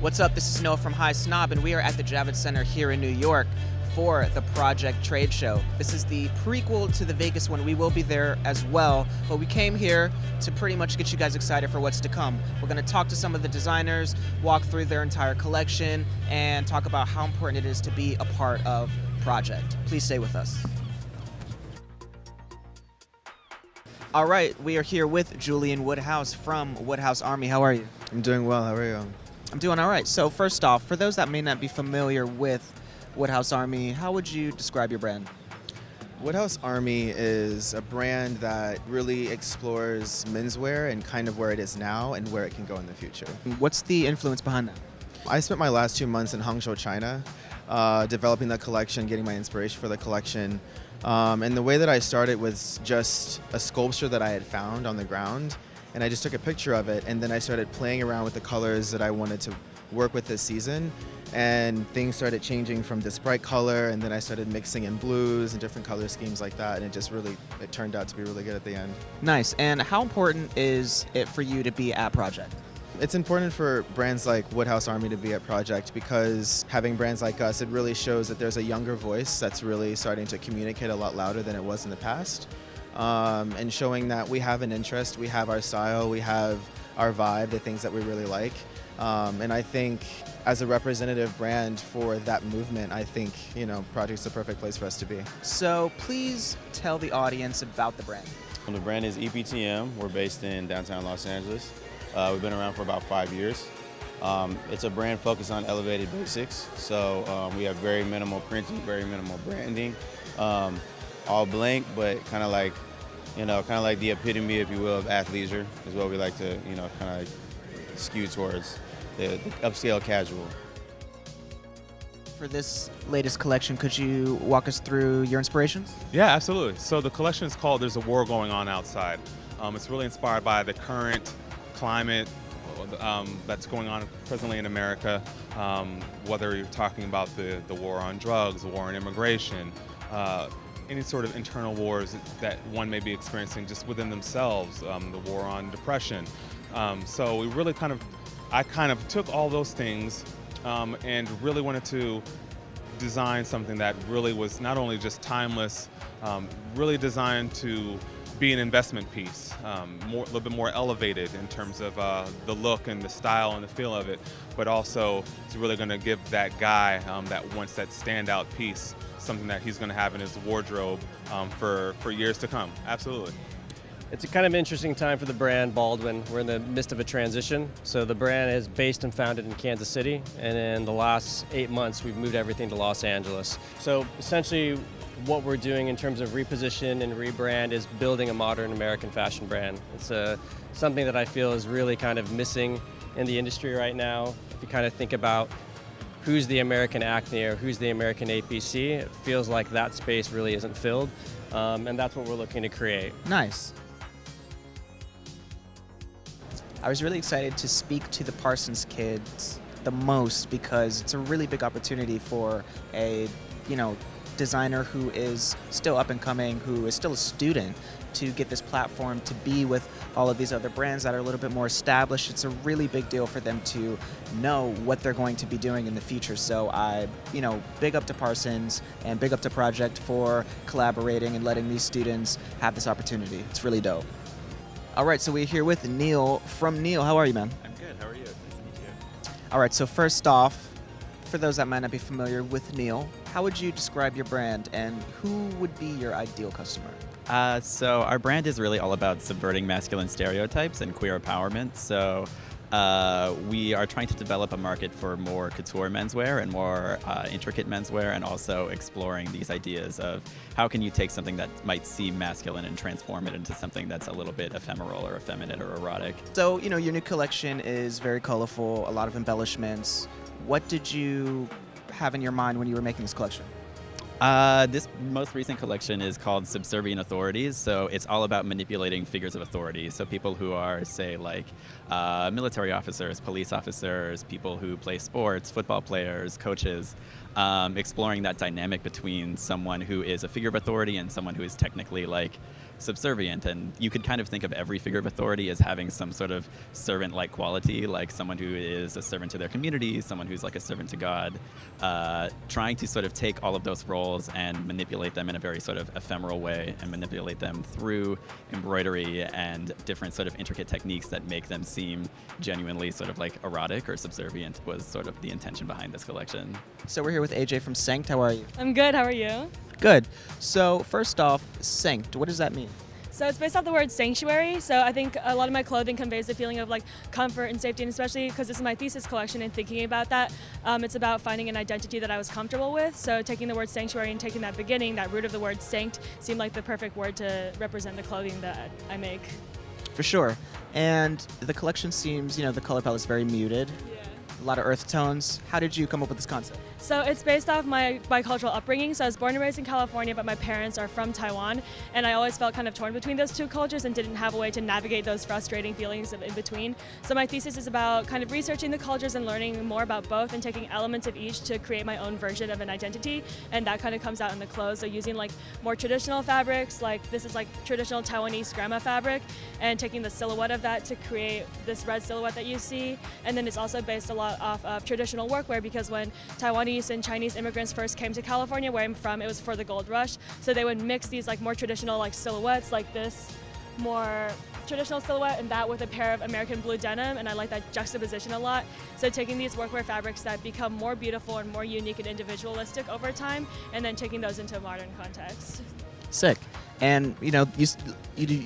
What's up? This is Noah from Highsnob, and we are at the Javits Center here in New York for the Project Trade Show. This is the prequel to the Vegas one. We will be there as well, but we came here to pretty much get you guys excited for what's to come. We're going to talk to some of the designers, walk through their entire collection, and talk about how important it is to be a part of Project. Please stay with us. All right, we are here with Julian Woodhouse from Woodhouse Army. How are you? I'm doing well. How are you? I'm doing all right. So first off, for those that may not be familiar with Woodhouse Army, how would you describe your brand? Woodhouse Army is a brand that really explores menswear and kind of where it is now and where it can go in the future. What's the influence behind that? I spent my last 2 months in Hangzhou, China, developing the collection, getting my inspiration for the collection. And the way that I started was just a sculpture that I had found on the ground, and I just took a picture of it, and then I started playing around with the colors that I wanted to work with this season, and things started changing from this bright color, and then I started mixing in blues and different color schemes like that, and it turned out to be really good at the end. Nice. And how important is it for you to be at Project? It's important for brands like Woodhouse Army to be at Project because having brands like us, it really shows that there's a younger voice that's really starting to communicate a lot louder than it was in the past. And showing that we have an interest, we have our style, we have our vibe, the things that we really like. And I think as a representative brand for that movement, I think, Project's the perfect place for us to be. So please tell the audience about the brand. The brand is EPGM. We're based in downtown Los Angeles. We've been around for about 5 years. It's a brand focused on elevated basics. So we have very minimal printing, very minimal branding. All blank, but kind of like the epitome, if you will, of athleisure is what we like to, kind of skew towards, the upscale casual. For this latest collection, could you walk us through your inspirations? Yeah, absolutely. So the collection is called There's a War Going On Outside. It's really inspired by the current climate that's going on presently in America, whether you're talking about the war on drugs, the war on immigration, any sort of internal wars that one may be experiencing just within themselves, the war on depression. So we really I kind of took all those things and really wanted to design something that really was not only just timeless, really designed to be an investment piece, a little bit more elevated in terms of the look and the style and the feel of it, but also it's really going to give that guy that wants that standout piece something that he's going to have in his wardrobe for years to come. Absolutely. It's a kind of interesting time for the brand Baldwin. We're in the midst of a transition. So the brand is based and founded in Kansas City, and in the last 8 months we've moved everything to Los Angeles. So essentially what we're doing in terms of reposition and rebrand is building a modern American fashion brand. It's something that I feel is really kind of missing in the industry right now. If you kind of think about who's the American Acne or who's the American APC, it feels like that space really isn't filled, and that's what we're looking to create. Nice. I was really excited to speak to the Parsons kids the most because it's a really big opportunity for a, designer who is still up and coming, who is still a student, to get this platform to be with all of these other brands that are a little bit more established. It's a really big deal for them to know what they're going to be doing in the future. So I, big up to Parsons and big up to Project for collaborating and letting these students have this opportunity. It's really dope. All right, so we're here with Neil from Neil. How are you, man? I'm good. How are you? It's nice to meet you. All right, so first off, for those that might not be familiar with Neil, how would you describe your brand and who would be your ideal customer? So our brand is really all about subverting masculine stereotypes and queer empowerment. So we are trying to develop a market for more couture menswear and more intricate menswear, and also exploring these ideas of how can you take something that might seem masculine and transform it into something that's a little bit ephemeral or effeminate or erotic. So, your new collection is very colorful, a lot of embellishments. What did you have in your mind when you were making this collection? This most recent collection is called Subservient Authorities, so it's all about manipulating figures of authority. So people who are, say, like military officers, police officers, people who play sports, football players, coaches, exploring that dynamic between someone who is a figure of authority and someone who is technically like subservient. And you could kind of think of every figure of authority as having some sort of servant-like quality, like someone who is a servant to their community, someone who's like a servant to God, trying to sort of take all of those roles and manipulate them in a very sort of ephemeral way and manipulate them through embroidery and different sort of intricate techniques that make them seem genuinely sort of like erotic or subservient was sort of the intention behind this collection. So we're here with AJ from Sanct. How are you? I'm good. How are you? Good. So first off, Sanct, what does that mean? So it's based off the word sanctuary. So I think a lot of my clothing conveys the feeling of like comfort and safety, and especially because this is my thesis collection and thinking about that, it's about finding an identity that I was comfortable with. So taking the word sanctuary and taking that beginning, that root of the word sanct, seemed like the perfect word to represent the clothing that I make. For sure. And the collection seems, the color palette is very muted. A lot of earth tones. How did you come up with this concept? So it's based off my bicultural upbringing. So I was born and raised in California, but my parents are from Taiwan. And I always felt kind of torn between those two cultures and didn't have a way to navigate those frustrating feelings of in between. So my thesis is about kind of researching the cultures and learning more about both and taking elements of each to create my own version of an identity. And that kind of comes out in the clothes. So using like more traditional fabrics, like this is like traditional Taiwanese grandma fabric, and taking the silhouette of that to create this red silhouette that you see. And then it's also based a lot off of traditional workwear, because when Taiwanese and Chinese immigrants first came to California, where I'm from, it was for the gold rush. So they would mix these like more traditional like silhouettes, like this more traditional silhouette, and that with a pair of American blue denim, and I like that juxtaposition a lot. So taking these workwear fabrics that become more beautiful and more unique and individualistic over time, and then taking those into a modern context. Sick. And you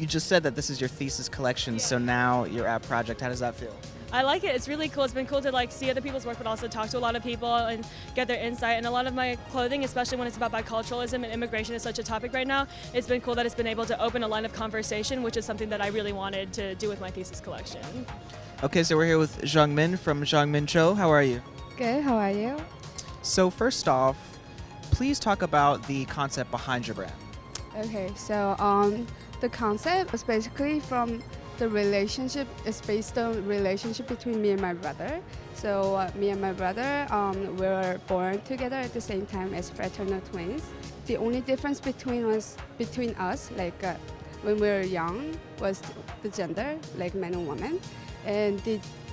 just said that this is your thesis collection, so now you're at Project. How does that feel? I like it. It's really cool. It's been cool to like see other people's work, but also talk to a lot of people and get their insight. And a lot of my clothing, especially when it's about biculturalism and immigration is such a topic right now, it's been cool that it's been able to open a line of conversation, which is something that I really wanted to do with my thesis collection. Okay, so we're here with Zhang Min from Mincho. How are you? Good, how are you? So first off, please talk about the concept behind your brand. Okay, so the concept was basically from the relationship. It's based on relationship between me and my brother. So me and my brother were born together at the same time as fraternal twins. The only difference between us, like when we were young, was the gender, like man and woman, and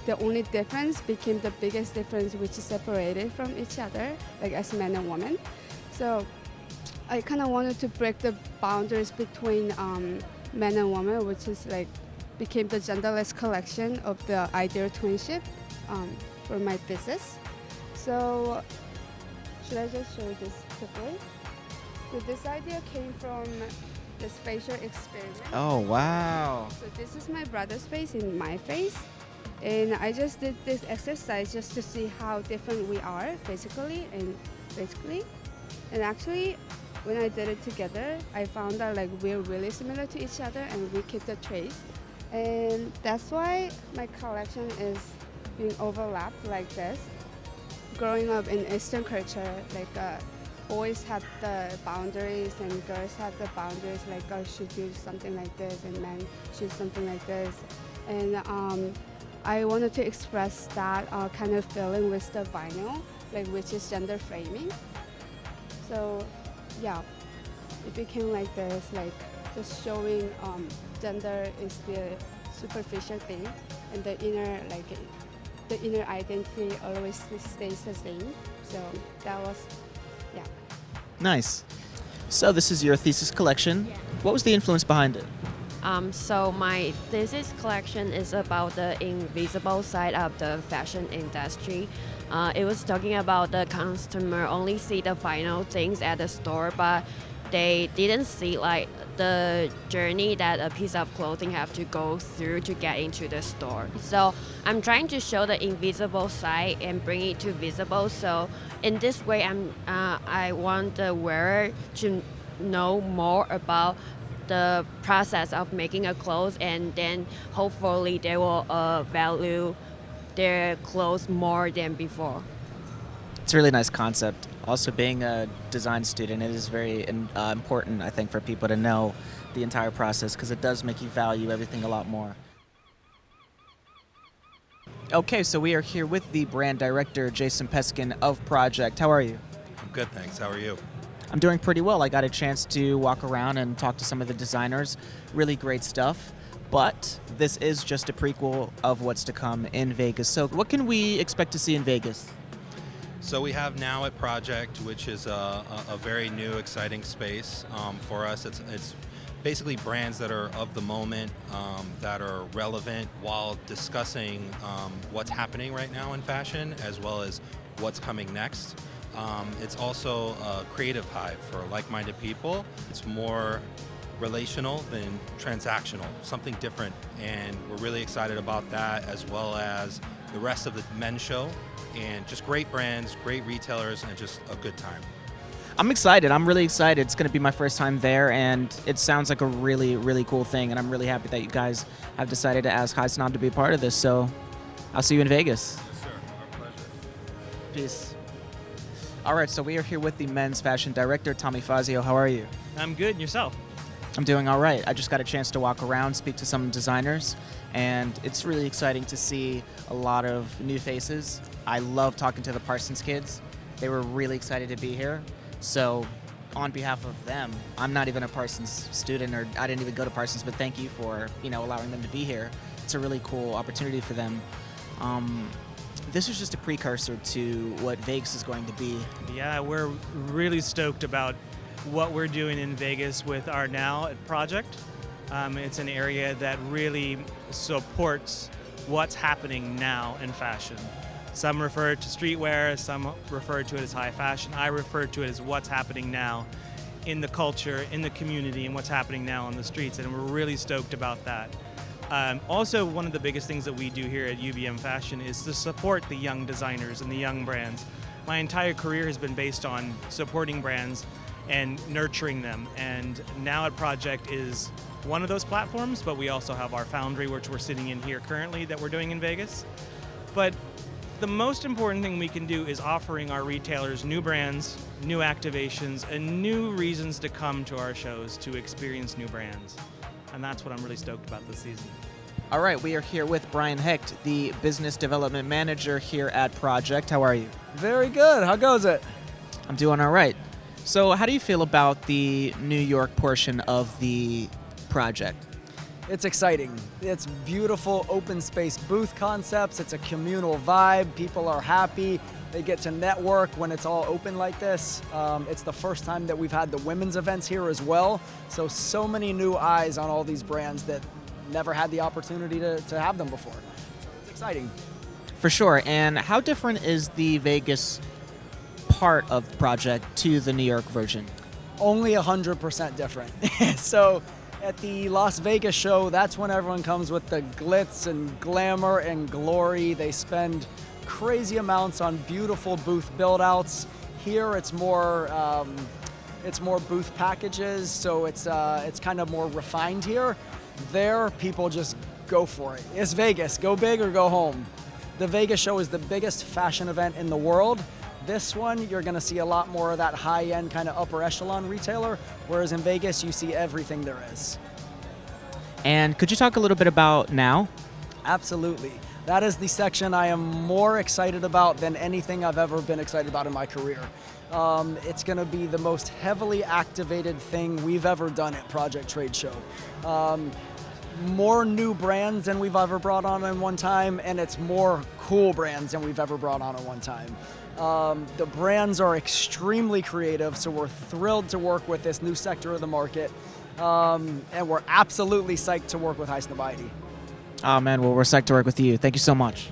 the only difference became the biggest difference, which is separated from each other, like as man and woman. So I kind of wanted to break the boundaries between man and woman, which is like became the genderless collection of the ideal twinship for my thesis. So should I just show this quickly? So this idea came from this facial experiment. Oh, wow. So this is my brother's face and my face. And I just did this exercise just to see how different we are physically and basically. And actually, when I did it together, I found that like we're really similar to each other and we keep the trace. And that's why my collection is being overlapped like this. Growing up in Eastern culture, like boys have the boundaries and girls have the boundaries, like girls should do something like this and men should something like this. And I wanted to express that kind of feeling with the vinyl, like which is gender framing. So yeah, it became like this, like just showing gender is the superficial thing, and the inner identity always stays the same. So that was, yeah. Nice. So this is your thesis collection. Yeah. What was the influence behind it? So my thesis collection is about the invisible side of the fashion industry. It was talking about the customer only see the final things at the store, but they didn't see like the journey that a piece of clothing have to go through to get into the store. So I'm trying to show the invisible side and bring it to visible. So in this way, I want the wearer to know more about the process of making a clothes, and then hopefully they will value their clothes more than before. It's a really nice concept. Also, being a design student, it is very important, I think, for people to know the entire process, because it does make you value everything a lot more. Okay, so we are here with the brand director, Jason Peskin of Project. How are you? good, thanks. How are you? I'm doing pretty well. I got a chance to walk around and talk to some of the designers. Really great stuff. But this is just a prequel of what's to come in Vegas. So what can we expect to see in Vegas? So we have Now at Project, which is a very new, exciting space for us. It's basically brands that are of the moment, that are relevant while discussing what's happening right now in fashion, as well as what's coming next. It's also a creative hive for like-minded people. It's more relational than transactional, something different, and we're really excited about that, as well as the rest of the men's show, and just great brands, great retailers, and just a good time. I'm excited. I'm really excited. It's going to be my first time there, and it sounds like a really, really cool thing, and I'm really happy that you guys have decided to ask Highsnob to be a part of this, so I'll see you in Vegas. Yes, sir. Our pleasure. Peace. All right, so we are here with the men's fashion director, Tommy Fazio. How are you? I'm good, and yourself? I'm doing all right. I just got a chance to walk around, speak to some designers, and it's really exciting to see a lot of new faces. I love talking to the Parsons kids. They were really excited to be here. So on behalf of them, I'm not even a Parsons student, or I didn't even go to Parsons, but thank you for, allowing them to be here. It's a really cool opportunity for them. This is just a precursor to what Vegas is going to be. Yeah, we're really stoked about what we're doing in Vegas with our Now project. It's an area that really supports what's happening now in fashion. Some refer to streetwear, some refer to it as high fashion. I refer to it as what's happening now in the culture, in the community, and what's happening now on the streets, and we're really stoked about that. Also, one of the biggest things that we do here at UVM Fashion is to support the young designers and the young brands. My entire career has been based on supporting brands and nurturing them, and Now at Project is one of those platforms, but we also have our foundry, which we're sitting in here currently, that we're doing in Vegas. But the most important thing we can do is offering our retailers new brands, new activations, and new reasons to come to our shows to experience new brands. And that's what I'm really stoked about this season. All right, we are here with Brian Hecht, the Business Development Manager here at Project. How are you? Very good. How goes it? I'm doing all right. So how do you feel about the New York portion of the project? It's exciting. It's beautiful open space booth concepts. It's a communal vibe. People are happy. They get to network when it's all open like this. It's the first time that we've had the women's events here as well. So many new eyes on all these brands that never had the opportunity to have them before. So it's exciting. For sure. And how different is the Vegas part of the project to the New York version? Only 100% different. So at the Las Vegas show, that's when everyone comes with the glitz and glamour and glory. They spend crazy amounts on beautiful booth build-outs. Here it's more booth packages, so it's kind of more refined here. There, people just go for it. It's Vegas. Go big or go home. The Vegas show is the biggest fashion event in the world. This one, you're going to see a lot more of that high-end kind of upper echelon retailer, whereas in Vegas, you see everything there is. And could you talk a little bit about Now? Absolutely. That is the section I am more excited about than anything I've ever been excited about in my career. It's going to be the most heavily activated thing we've ever done at Project Trade Show. More new brands than we've ever brought on in one time, and it's more cool brands than we've ever brought on in one time. The brands are extremely creative, so we're thrilled to work with this new sector of the market, and we're absolutely psyched to work with Highsnobiety. Oh man, well, we're psyched to work with you. Thank you so much.